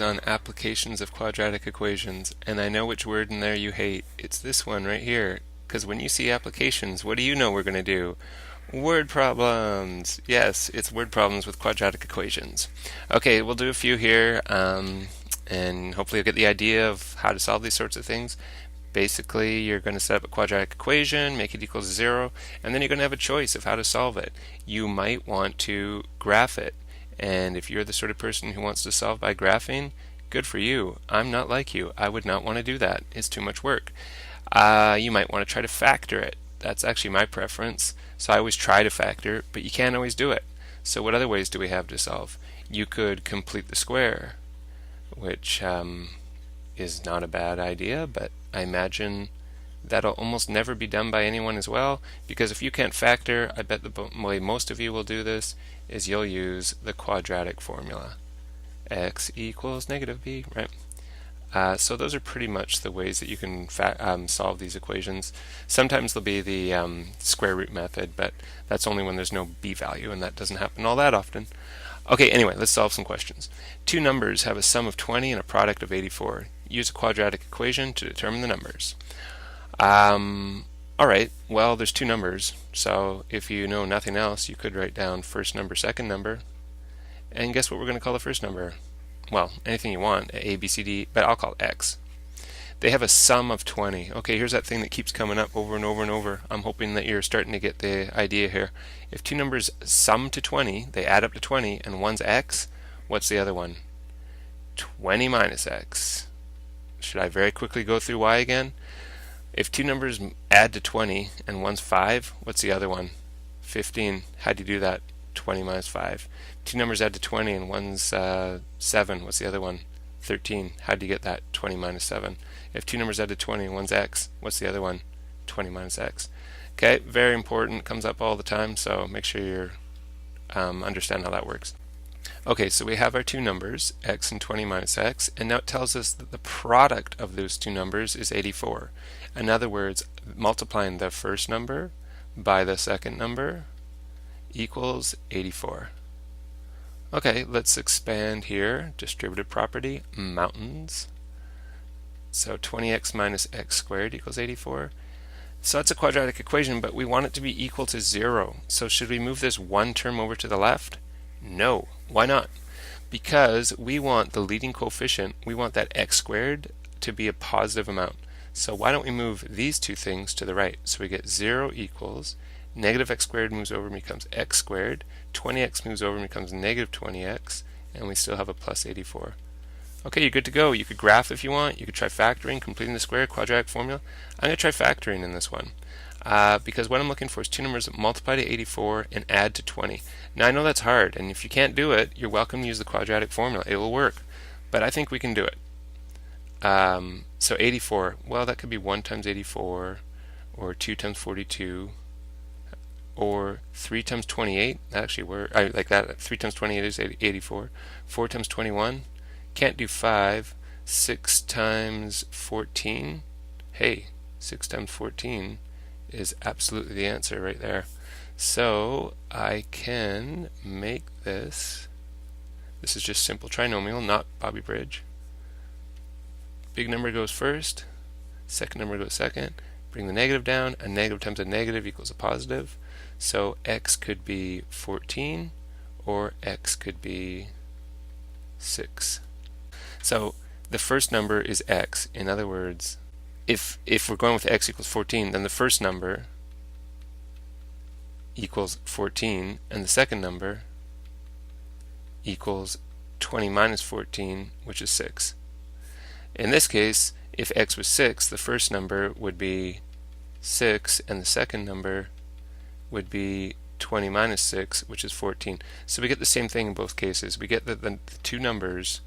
on applications of quadratic equations, and I know which word in there you hate. It's this one right here. Because when you see applications, what do you know we're going to do? Word problems! Yes, it's word problems with quadratic equations. Okay, we'll do a few here, and hopefully you'll get the idea of how to solve these sorts of things. Basically, you're going to set up a quadratic equation, make it equal to 0, and then you're going to have a choice of how to solve it. You might want to graph it. And if you're the sort of person who wants to solve by graphing, good for you. I'm not like you. I would not want to do that. It's too much work. You might want to try to factor it. That's actually my preference. So I always try to factor, but you can't always do it. So what other ways do we have to solve? You could complete the square, which is not a bad idea, but I imagine that'll almost never be done by anyone as well, because if you can't factor, I bet the way most of you will do this is you'll use the quadratic formula. X equals negative b, right? So those are pretty much the ways that you can solve these equations. Sometimes there'll be the square root method, but that's only when there's no b value, and that doesn't happen all that often. Okay, anyway, let's solve some questions. Two numbers have a sum of 20 and a product of 84. Use a quadratic equation to determine the numbers. Alright, well, there's two numbers, so if you know nothing else, you could write down first number, second number, and guess what we're going to call the first number? Well, anything you want, A, B, C, D, but I'll call it X. They have a sum of 20. Okay, here's that thing that keeps coming up over and over and over. I'm hoping that you're starting to get the idea here. If two numbers sum to 20, they add up to 20, and one's X, what's the other one? 20 minus X. Should I very quickly go through Y again? If two numbers add to 20 and one's 5, what's the other one? 15. How do you do that? 20 minus 5. Two numbers add to 20 and one's 7, what's the other one? 13. How do you get that? 20 minus 7. If two numbers add to 20 and one's X, what's the other one? 20 minus X. Okay, very important, comes up all the time, so make sure you understand how that works. Okay, so we have our two numbers, X and 20 minus X, and now it tells us that the product of those two numbers is 84. In other words, multiplying the first number by the second number equals 84. Okay, let's expand here. Distributive property, mountains. So 20x minus x squared equals 84. So that's a quadratic equation, but we want it to be equal to 0. So should we move this one term over to the left? No. Why not? Because we want the leading coefficient, we want that x squared to be a positive amount. So why don't we move these two things to the right? So we get 0 equals negative x squared moves over and becomes x squared, 20x moves over and becomes negative 20x, and we still have a plus 84. Okay, you're good to go. You could graph if you want. You could try factoring, completing the square, quadratic formula. I'm going to try factoring in this one because what I'm looking for is two numbers that multiply to 84 and add to 20. Now I know that's hard, and if you can't do it, you're welcome to use the quadratic formula. It will work, but I think we can do it. So 84, well, that could be 1 times 84, or 2 times 42, or 3 times 28. That actually works. I like that. 3 times 28 is 84. 4 times 21. Can't do 5. 6 times 14. Hey, 6 times 14 is absolutely the answer right there. So I can make this. This is just simple trinomial, not Bobby Bridge. Big number goes first. Second number goes second. Bring the negative down. A negative times a negative equals a positive. So x could be 14 or x could be 6. So the first number is x. In other words, if we're going with x equals 14, then the first number equals 14 and the second number equals 20 minus 14, which is 6. In this case, if x was 6, the first number would be 6 and the second number would be 20 minus 6, which is 14. So we get the same thing in both cases. We get that the two numbers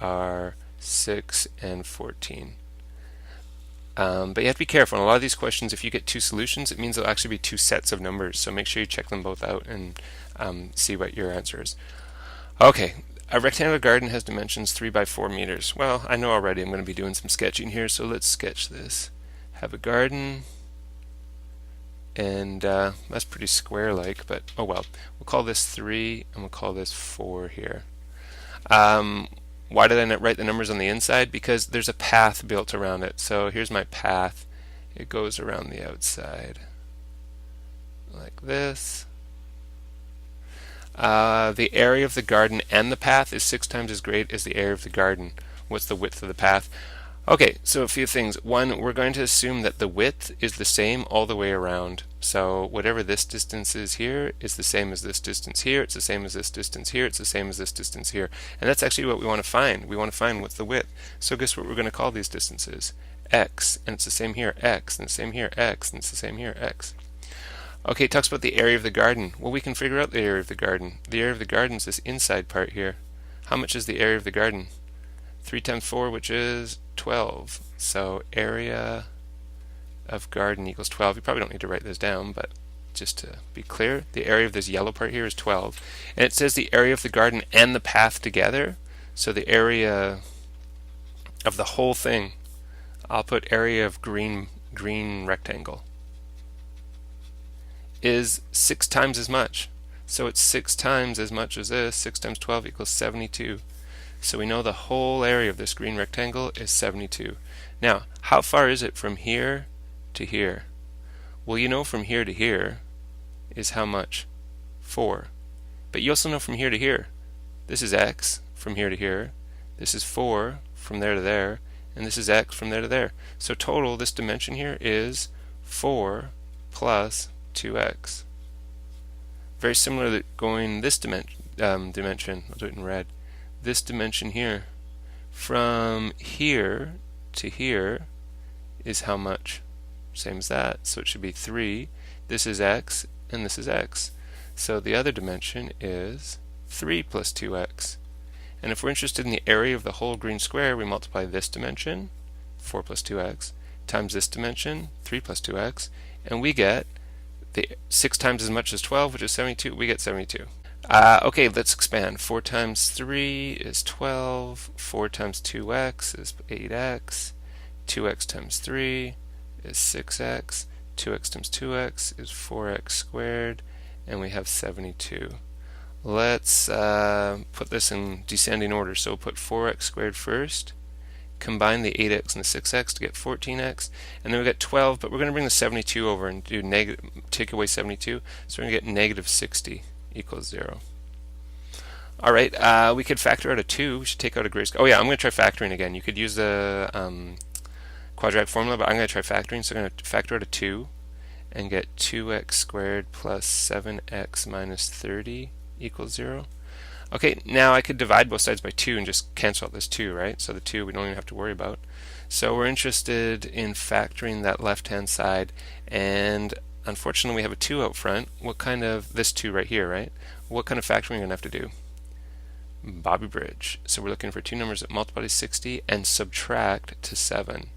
are 6 and 14. But you have to be careful. In a lot of these questions, if you get two solutions, it means there'll actually be two sets of numbers. So make sure you check them both out and see what your answer is. Okay, a rectangular garden has dimensions 3 by 4 meters. Well, I know already I'm going to be doing some sketching here, so let's sketch this. Have a garden, and that's pretty square-like, but oh well. We'll call this 3 and we'll call this 4 here. Why did I not write the numbers on the inside? Because there's a path built around it. So here's my path. It goes around the outside like this. The area of the garden and the path is 6 times as great as the area of the garden. What's the width of the path? Okay, so a few things. One, we're going to assume that the width is the same all the way around. So whatever this distance is here is the same as this distance here, it's the same as this distance here, it's the same as this distance here. And that's actually what we want to find. We want to find what's the width. So guess what we're going to call these distances? X, and it's the same here, X, and the same here, X, and it's the same here, X. Okay, it talks about the area of the garden. Well, we can figure out the area of the garden. The area of the garden is this inside part here. How much is the area of the garden? 3 times 4, which is 12. So area of garden equals 12. You probably don't need to write this down, but just to be clear, the area of this yellow part here is 12. And it says the area of the garden and the path together. So the area of the whole thing, I'll put area of green rectangle, is 6 times as much. So it's 6 times as much as this. 6 times 12 equals 72. So we know the whole area of this green rectangle is 72. Now, how far is it from here to here? Well, you know from here to here is how much? 4. But you also know from here to here, this is x from here to here, this is 4 from there to there, and this is x from there to there. So total, this dimension here is 4 plus 2x. Very similar to going this dimension, I'll do it in red. This dimension here, from here to here is how much? Same as that, so it should be 3. This is x, and this is x. So the other dimension is 3 plus 2x. And if we're interested in the area of the whole green square, we multiply this dimension, 4 plus 2x, times this dimension, 3 plus 2x, and we get the 6 times as much as 12, which is 72. We get 72. Okay, let's expand. 4 times 3 is 12. 4 times 2x is 8x. 2x times 3 is 6x. 2x times 2x is 4x squared. And we have 72. Let's put this in descending order. So we'll put 4x squared first. Combine the 8x and the 6x to get 14x, and then we get 12, but we're going to bring the 72 over and do take away 72, so we're going to get negative 60 equals 0. Alright, we could factor out a 2. We should take out a grayscale. Oh yeah, I'm going to try factoring again. You could use the quadratic formula, but I'm going to try factoring, so I'm going to factor out a 2 and get 2x squared plus 7x minus 30 equals 0. Okay, now I could divide both sides by 2 and just cancel out this 2, right? So the 2 we don't even have to worry about. So we're interested in factoring that left-hand side, and unfortunately we have a 2 out front. What kind of, this 2 right here, right? What kind of factoring are we going to have to do? Bobby Bridge. So we're looking for two numbers that multiply to 60 and subtract to 7.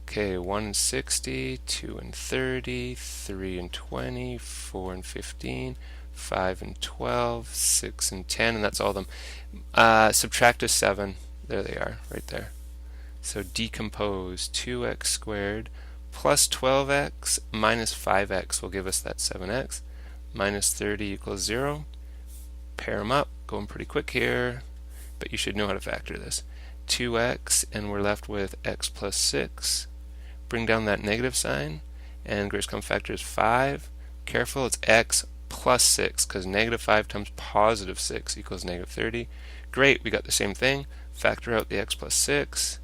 Okay, 1 and 60, 2 and 30, 3 and 20, 4 and 15, 5 and 12, 6 and 10, and that's all of them. Subtract to 7. There they are, right there. So decompose 2x squared plus 12x minus 5x will give us that 7x. Minus 30 equals 0. Pair them up. Going pretty quick here, but you should know how to factor this. 2x, and we're left with x plus 6. Bring down that negative sign, and greatest common factor is 5. Careful, it's x plus 6, because negative 5 times positive 6 equals negative 30. Great, we got the same thing. Factor out the x plus 6,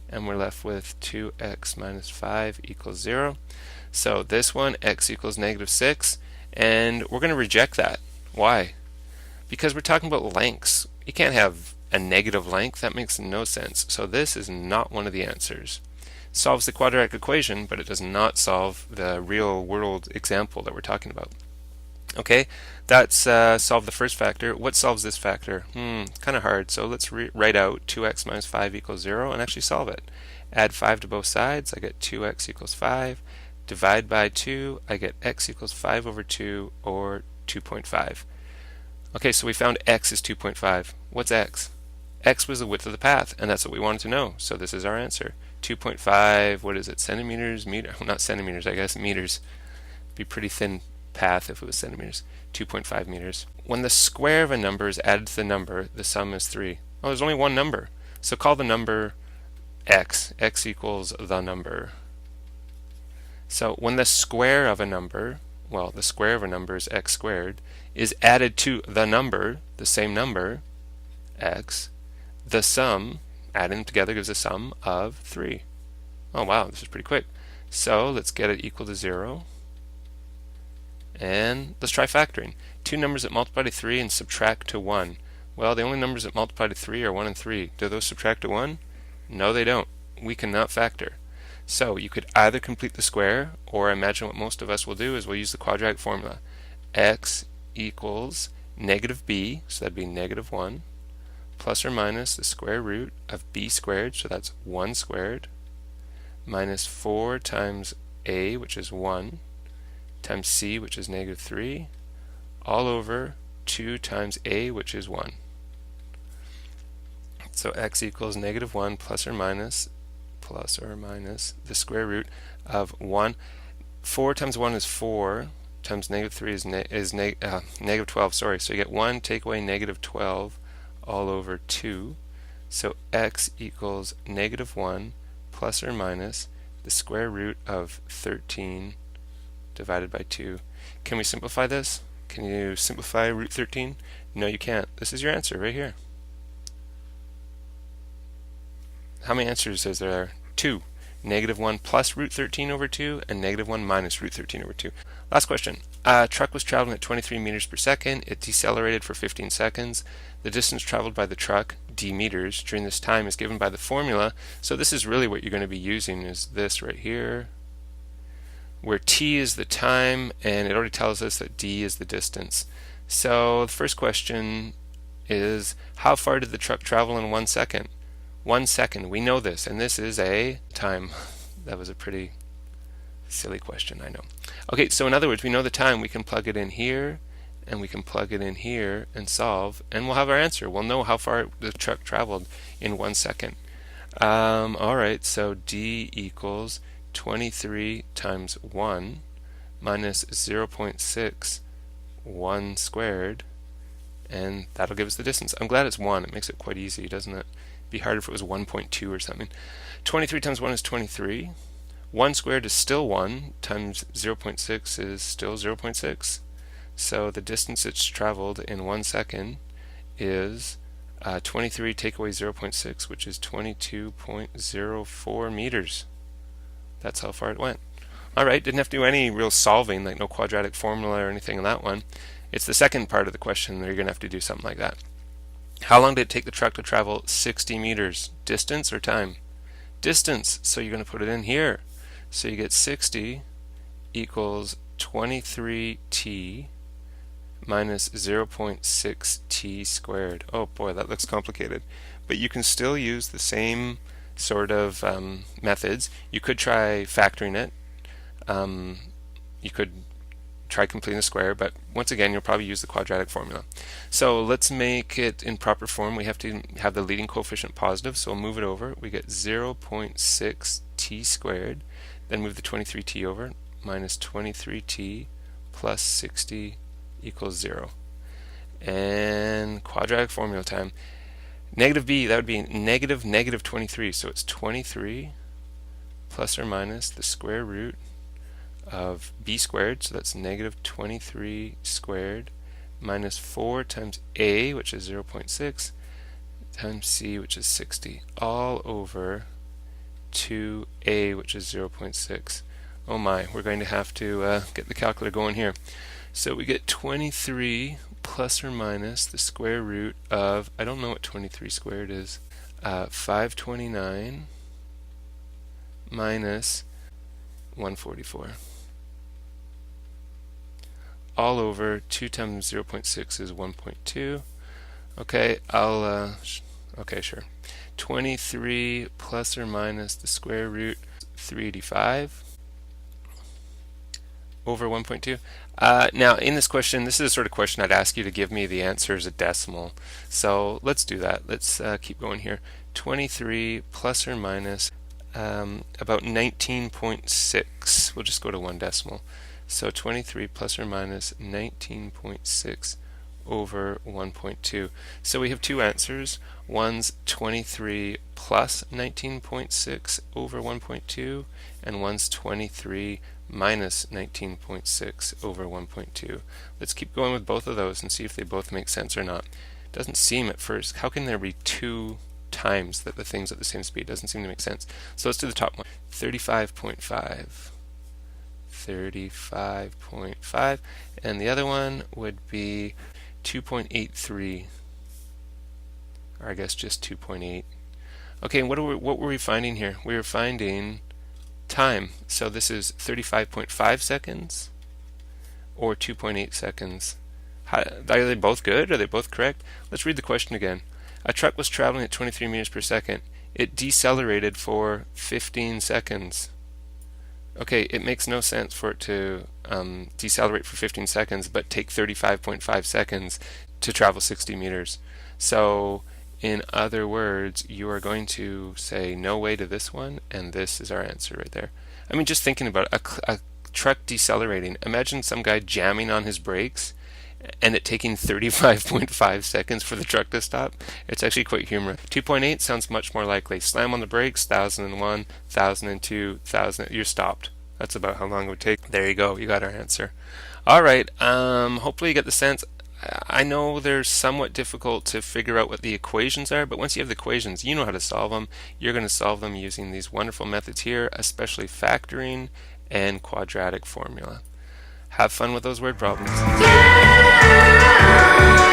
and we're left with 2x minus 5 equals 0. So this one, x equals negative 6, and we're going to reject that. Why? Because we're talking about lengths. You can't have a negative length. That makes no sense. So this is not one of the answers. Solves the quadratic equation, but it does not solve the real world example that we're talking about. Okay, that's solved the first factor. What solves this factor? Kind of hard. So let's write out 2x minus 5 equals 0 and actually solve it. Add 5 to both sides. I get 2x equals 5. Divide by 2. I get x equals 5 over 2, or 2.5. Okay, so we found x is 2.5. What's x? X was the width of the path, and that's what we wanted to know. So this is our answer. 2.5, what is it, centimeters, meter? Well, not centimeters, I guess, meters. Be pretty thin path if it was centimeters, 2.5 meters. When the square of a number is added to the number, the sum is 3. Oh, there's only one number. So call the number x. X equals the number. So when the square of a number, well, the square of a number is x squared, is added to the number, the same number, x, the sum, adding them together gives a sum of 3. Oh wow, this is pretty quick. So let's get it equal to 0. And let's try factoring. Two numbers that multiply to 3 and subtract to 1. Well, the only numbers that multiply to 3 are 1 and 3. Do those subtract to 1? No, they don't. We cannot factor. So you could either complete the square, or imagine what most of us will do is we'll use the quadratic formula. X equals negative b, so that'd be negative 1, plus or minus the square root of b squared, so that's 1 squared, minus 4 times a, which is 1, times c, which is negative 3, all over 2 times a, which is 1. So x equals negative 1 plus or minus the square root of 1. 4 times 1 is 4, times negative 3 is negative 12, sorry. So you get 1, take away negative 12, all over 2. So x equals negative 1 plus or minus the square root of 13 divided by 2. Can we simplify this? Can you simplify root 13? No, you can't. This is your answer right here. How many answers is there? 2. Negative 1 plus root 13 over 2 and negative 1 minus root 13 over 2. Last question. A truck was traveling at 23 meters per second. It decelerated for 15 seconds. The distance traveled by the truck, d meters, during this time is given by the formula. So this is really what you're going to be using is this right here, where t is the time, and it already tells us that d is the distance. So the first question is, how far did the truck travel in 1 second? 1 second, we know this, and this is a time. That was a pretty silly question, I know. Okay, so in other words, we know the time. We can plug it in here, and we can plug it in here and solve, and we'll have our answer. We'll know how far the truck traveled in 1 second. Alright, so d equals 23 times 1 minus 0.6, 1 squared, and that'll give us the distance. I'm glad it's 1. It makes it quite easy, doesn't it? Be harder if it was 1.2 or something. 23 times 1 is 23. 1 squared is still 1, times 0.6 is still 0.6. So the distance it's traveled in 1 second is 23 take away 0.6, which is 22.04 meters. That's how far it went. Alright, didn't have to do any real solving, like no quadratic formula or anything in that one. It's the second part of the question where you're going to have to do something like that. How long did it take the truck to travel 60 meters? Distance or time? Distance, so you're going to put it in here. So you get 60 equals 23t minus 0.6 t squared. Oh boy, that looks complicated. But you can still use the same sort of methods. You could try factoring it. You could try completing the square, but once again, you'll probably use the quadratic formula. So let's make it in proper form. We have to have the leading coefficient positive, so we'll move it over. We get 0.6 t squared, then move the 23t over, minus 23t plus 60 equals 0. And quadratic formula time. Negative b, that would be negative 23, so it's 23 plus or minus the square root of b squared, so that's negative 23 squared, minus 4 times a, which is 0.6, times c, which is 60, all over 2a, which is 0.6. Oh my, we're going to have to get the calculator going here. So we get 23 plus or minus the square root of, I don't know what 23 squared is, 529 minus 144. All over 2 times 0.6 is 1.2. Okay, okay, sure. 23 plus or minus the square root 385 over 1.2. Now in this question, this is the sort of question I'd ask you to give me the answer as a decimal. So let's do that. Let's keep going here. 23 plus or minus about 19.6. We'll just go to 1 decimal. So 23 plus or minus 19.6 over 1.2. So we have two answers. One's 23 plus 19.6 over 1.2, and one's 23 minus 19.6 over 1.2. Let's keep going with both of those and see if they both make sense or not. Doesn't seem at first. How can there be two times that the thing's at the same speed? Doesn't seem to make sense. So let's do the top one. 35.5. 35.5, and the other one would be 2.83, or I guess just 2.8. Okay, and what were we finding here? We were finding time. So this is 35.5 seconds or 2.8 seconds. Are they both good? Are they both correct? Let's read the question again. A truck was traveling at 23 meters per second. It decelerated for 15 seconds. Okay, it makes no sense for it to decelerate for 15 seconds but take 35.5 seconds to travel 60 meters. So in other words, you are going to say no way to this one, and this is our answer right there. I mean, just thinking about it, a truck decelerating. Imagine some guy jamming on his brakes and it taking 35.5 seconds for the truck to stop. It's actually quite humorous. 2.8 sounds much more likely. Slam on the brakes, 1001, 1002, 1000, you're stopped. That's about how long it would take. There you go, you got our answer. Alright, hopefully you get the sense. I know they're somewhat difficult to figure out what the equations are, but once you have the equations, you know how to solve them. You're going to solve them using these wonderful methods here, especially factoring and quadratic formula. Have fun with those word problems. Yeah!